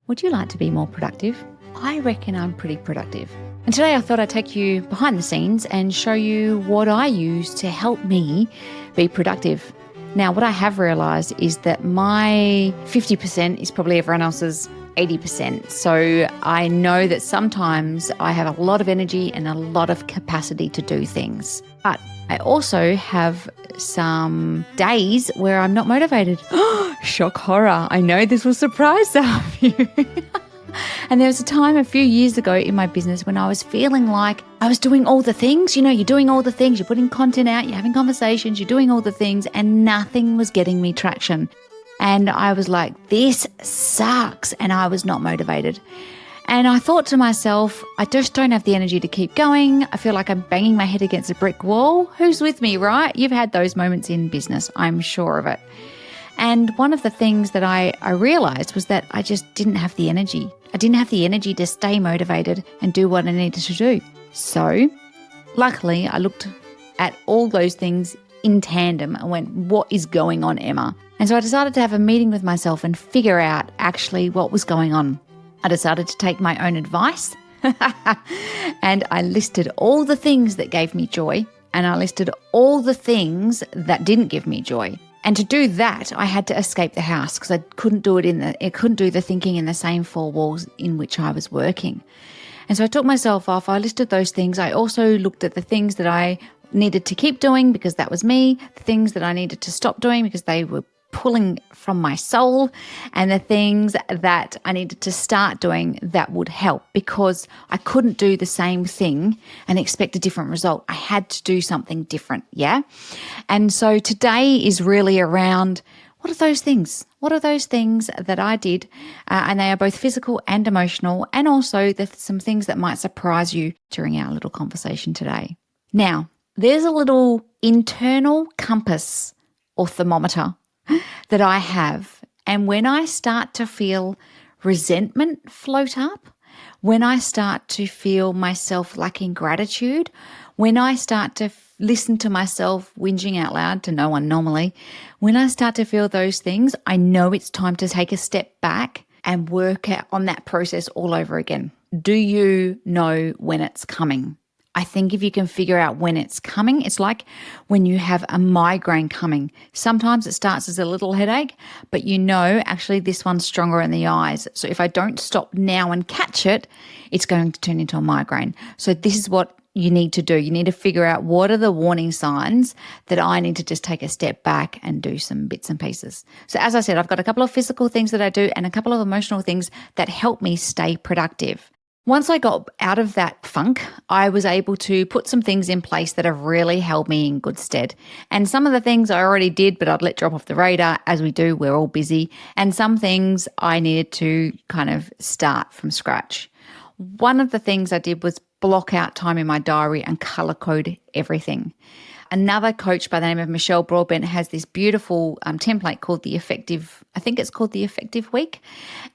Would you like to be more productive? I reckon I'm pretty productive. And today I thought I'd take you behind the scenes and show you what I use to help me be productive. Now, what I have realised is that my 50% is probably everyone else's 80%. So I know that sometimes I have a lot of energy and a lot of capacity to do things. But I also have some days where I'm not motivated. Shock horror. I know this will surprise some of you. And there was a time a few years ago in my business when I was feeling like I was doing all the things. You know, you're doing all the things, you're putting content out, you're having conversations, you're doing all the things, and nothing was getting me traction. And I was like, this sucks. And I was not motivated. And I thought to myself, I just don't have the energy to keep going. I feel like I'm banging my head against a brick wall. Who's with me, right? You've had those moments in business, I'm sure of it. And one of the things that I realized was that I just didn't have the energy. I didn't have the energy to stay motivated and do what I needed to do. So luckily, I looked at all those things in tandem and went, what is going on, Emma? And so I decided to have a meeting with myself and figure out actually what was going on. I decided to take my own advice and I listed all the things that gave me joy and I listed all the things that didn't give me joy. And to do that, I had to escape the house because I couldn't do the thinking in the same four walls in which I was working. And so I took myself off. I listed those things. I also looked at the things that I needed to keep doing because that was me, the things that I needed to stop doing because they were pulling from my soul, and the things that I needed to start doing that would help because I couldn't do the same thing and expect a different result. I had to do something different, yeah? And so today is really around what are those things? What are those things that I did? And they are both physical and emotional, and also there's some things that might surprise you during our little conversation today. Now, there's a little internal compass or thermometer that I have. And when I start to feel resentment float up, when I start to feel myself lacking gratitude, when I start to listen to myself whinging out loud to no one normally, when I start to feel those things, I know it's time to take a step back and work out on that process all over again. Do you know when it's coming? I think if you can figure out when it's coming, it's like when you have a migraine coming. Sometimes it starts as a little headache, but you know, actually this one's stronger in the eyes. So if I don't stop now and catch it, it's going to turn into a migraine. So this is what you need to do. You need to figure out what are the warning signs that I need to just take a step back and do some bits and pieces. So as I said, I've got a couple of physical things that I do and a couple of emotional things that help me stay productive. Once I got out of that funk, I was able to put some things in place that have really held me in good stead. And some of the things I already did, but I'd let drop off the radar. As we do, we're all busy. And some things I needed to kind of start from scratch. One of the things I did was block out time in my diary and color code everything. Another coach by the name of Michelle Broadbent has this beautiful template called the Effective Week.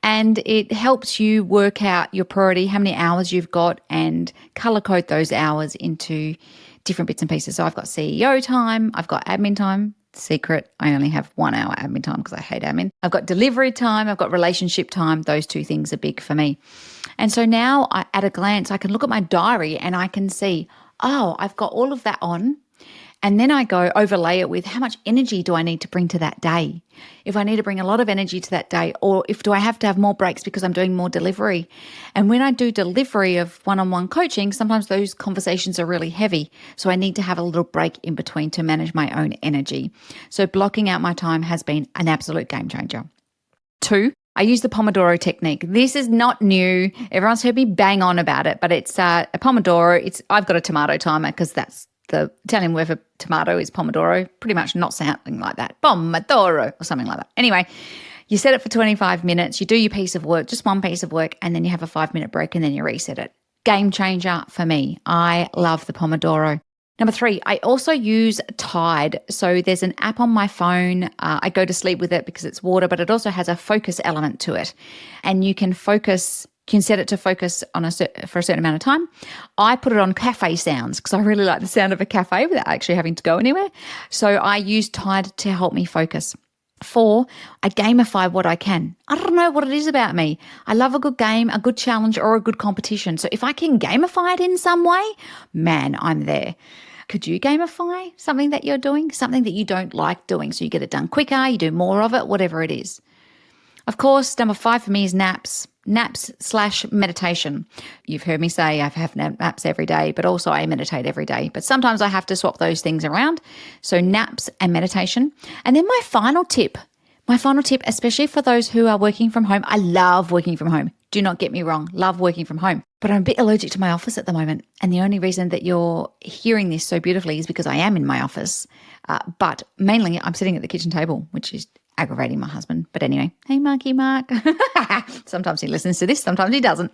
And it helps you work out your priority, how many hours you've got, and color code those hours into different bits and pieces. So I've got CEO time, I've got admin time. Secret, I only have 1 hour admin time because I hate admin. I've got delivery time, I've got relationship time. Those two things are big for me. And so now at a glance, I can look at my diary and I can see, oh, I've got all of that on. And then I go overlay it with how much energy do I need to bring to that day? If I need to bring a lot of energy to that day, or do I have to have more breaks because I'm doing more delivery? And when I do delivery of one-on-one coaching, sometimes those conversations are really heavy. So I need to have a little break in between to manage my own energy. So blocking out my time has been an absolute game changer. 2, I use the Pomodoro technique. This is not new. Everyone's heard me bang on about it, but it's a Pomodoro. I've got a tomato timer because that's the Italian word for tomato is pomodoro, pretty much not sounding like that. Pomodoro or something like that. Anyway, you set it for 25 minutes, you do your piece of work, just one piece of work, and then you have a 5-minute break and then you reset it. Game changer for me. I love the Pomodoro. Number 3, I also use Tide. So there's an app on my phone. I go to sleep with it because it's water, but it also has a focus element to it. And you can set it to focus for a certain amount of time. I put it on cafe sounds because I really like the sound of a cafe without actually having to go anywhere. So I use Tide to help me focus. 4, I gamify what I can. I don't know what it is about me. I love a good game, a good challenge, or a good competition. So if I can gamify it in some way, man, I'm there. Could you gamify something that you're doing, something that you don't like doing, so you get it done quicker, you do more of it, whatever it is? Of course, number 5 for me is naps/meditation. You've heard me say I have naps every day, but also I meditate every day. But sometimes I have to swap those things around. So naps and meditation. And then my final tip, especially for those who are working from home. I love working from home. Do not get me wrong, love working from home. But I'm a bit allergic to my office at the moment. And the only reason that you're hearing this so beautifully is because I am in my office. But mainly I'm sitting at the kitchen table, which is aggravating my husband. But anyway, hey, Mark. Sometimes he listens to this, sometimes he doesn't.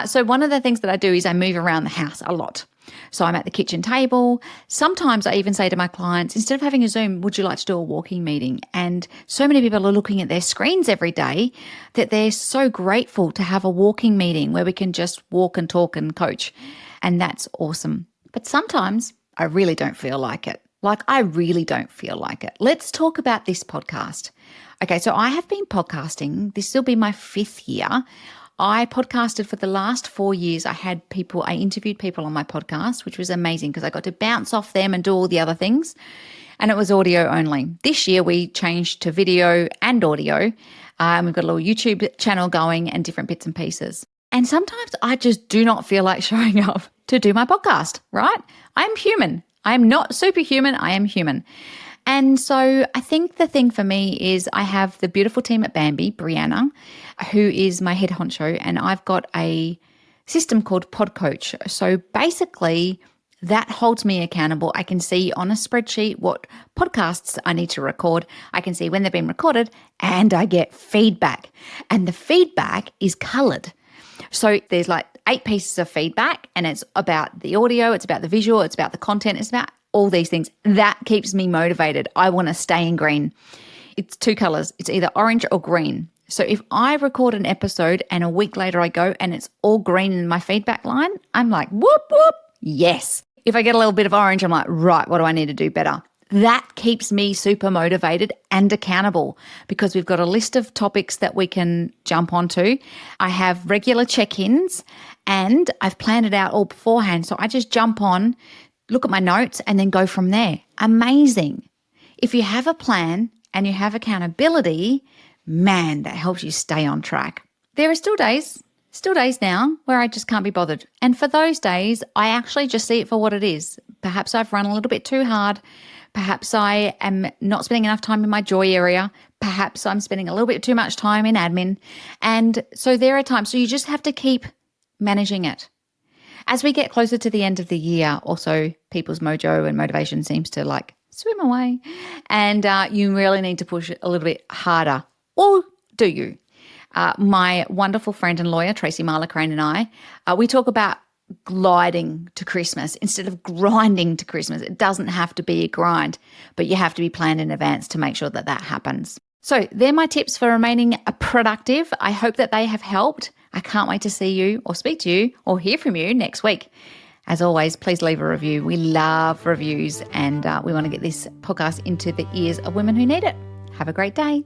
So one of the things that I do is I move around the house a lot. So I'm at the kitchen table. Sometimes I even say to my clients, instead of having a Zoom, would you like to do a walking meeting? And so many people are looking at their screens every day that they're so grateful to have a walking meeting where we can just walk and talk and coach. And that's awesome. But sometimes I really don't feel like it. Let's talk about this podcast. Okay, so I have been podcasting. This will be my 5th year. I podcasted for the last 4 years. I interviewed people on my podcast, which was amazing because I got to bounce off them and do all the other things. And it was audio only. This year we changed to video and audio. We've got a little YouTube channel going and different bits and pieces. And sometimes I just do not feel like showing up to do my podcast, right? I'm human. I am not superhuman. I am human. And so I think the thing for me is I have the beautiful team at Bambi, Brianna, who is my head honcho, and I've got a system called Pod Coach. So basically that holds me accountable. I can see on a spreadsheet what podcasts I need to record. I can see when they've been recorded, and I get feedback. And the feedback is colored. So there's like 8 pieces of feedback, and it's about the audio, it's about the visual, it's about the content, it's about all these things. That keeps me motivated. I want to stay in green. It's 2 colors. It's either orange or green. So if I record an episode and a week later I go and it's all green in my feedback line, I'm like, whoop, whoop, yes. If I get a little bit of orange, I'm like, right, what do I need to do better? That keeps me super motivated and accountable because we've got a list of topics that we can jump onto. I have regular check-ins and I've planned it out all beforehand. So I just jump on, look at my notes, and then go from there. Amazing. If you have a plan and you have accountability, man, that helps you stay on track. There are still days now where I just can't be bothered. And for those days, I actually just see it for what it is. Perhaps I've run a little bit too hard. Perhaps I am not spending enough time in my joy area. Perhaps I'm spending a little bit too much time in admin. And so there are times, so you just have to keep managing it. As we get closer to the end of the year, also people's mojo and motivation seems to like swim away. And you really need to push it a little bit harder. Or do you? My wonderful friend and lawyer, Tracy Marla Crane, and I, we talk about gliding to Christmas instead of grinding to Christmas. It doesn't have to be a grind, but you have to be planned in advance to make sure that that happens. So they're my tips for remaining productive. I hope that they have helped. I can't wait to see you or speak to you or hear from you next week. As always, please leave a review. We love reviews, and we want to get this podcast into the ears of women who need it. Have a great day.